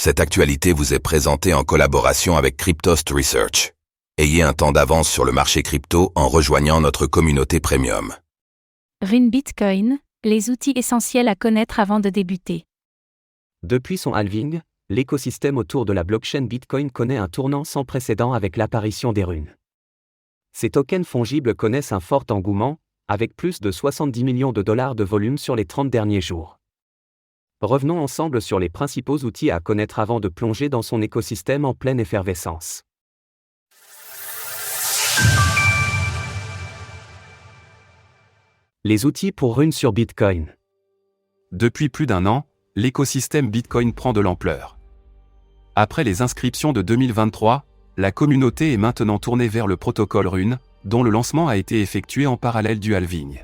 Cette actualité vous est présentée en collaboration avec Cryptost Research. Ayez un temps d'avance sur le marché crypto en rejoignant notre communauté premium. Rune Bitcoin, les outils essentiels à connaître avant de débuter. Depuis son halving, l'écosystème autour de la blockchain Bitcoin connaît un tournant sans précédent avec l'apparition des runes. Ces tokens fongibles connaissent un fort engouement, avec plus de 70 millions de dollars de volume sur les 30 derniers jours. Revenons ensemble sur les principaux outils à connaître avant de plonger dans son écosystème en pleine effervescence. Les outils pour Rune sur Bitcoin. Depuis plus d'un an, l'écosystème Bitcoin prend de l'ampleur. Après les inscriptions de 2023, la communauté est maintenant tournée vers le protocole Rune, dont le lancement a été effectué en parallèle du halving.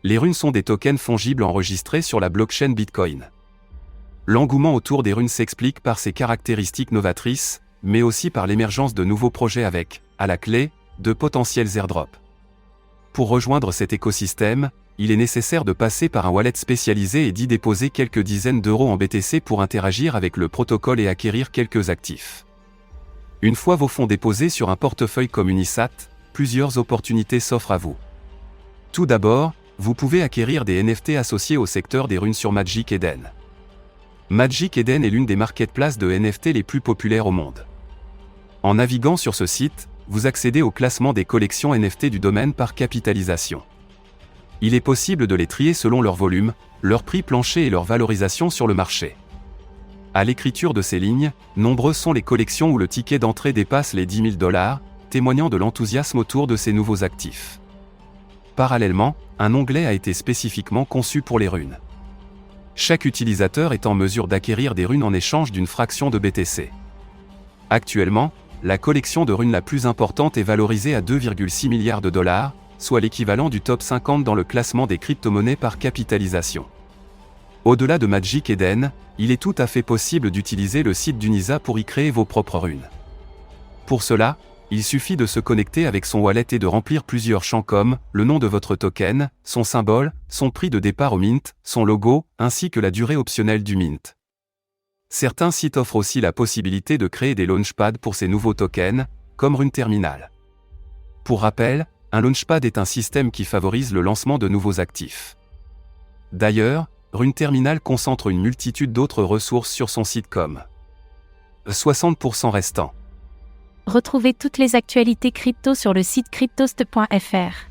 Les runes sont des tokens fongibles enregistrés sur la blockchain Bitcoin. L'engouement autour des runes s'explique par ses caractéristiques novatrices, mais aussi par l'émergence de nouveaux projets avec, à la clé, de potentiels airdrops. Pour rejoindre cet écosystème, il est nécessaire de passer par un wallet spécialisé et d'y déposer quelques dizaines d'euros en BTC pour interagir avec le protocole et acquérir quelques actifs. Une fois vos fonds déposés sur un portefeuille comme Unisat, plusieurs opportunités s'offrent à vous. Tout d'abord, vous pouvez acquérir des NFT associés au secteur des runes sur Magic Eden. Magic Eden est l'une des marketplaces de NFT les plus populaires au monde. En naviguant sur ce site, vous accédez au classement des collections NFT du domaine par capitalisation. Il est possible de les trier selon leur volume, leur prix plancher et leur valorisation sur le marché. À l'écriture de ces lignes, nombreuses sont les collections où le ticket d'entrée dépasse les 10 000 $, témoignant de l'enthousiasme autour de ces nouveaux actifs. Parallèlement, un onglet a été spécifiquement conçu pour les runes. Chaque utilisateur est en mesure d'acquérir des runes en échange d'une fraction de BTC. Actuellement, la collection de runes la plus importante est valorisée à 2,6 milliards de $, soit l'équivalent du top 50 dans le classement des crypto-monnaies par capitalisation. Au-delà de Magic Eden, il est tout à fait possible d'utiliser le site d'Unisa pour y créer vos propres runes. Pour cela, il suffit de se connecter avec son wallet et de remplir plusieurs champs comme le nom de votre token, son symbole, son prix de départ au mint, son logo, ainsi que la durée optionnelle du mint. Certains sites offrent aussi la possibilité de créer des launchpads pour ces nouveaux tokens, comme Rune Terminal. Pour rappel, un launchpad est un système qui favorise le lancement de nouveaux actifs. D'ailleurs, Rune Terminal concentre une multitude d'autres ressources sur son site comme 60% restant. Retrouvez toutes les actualités crypto sur le site cryptost.fr.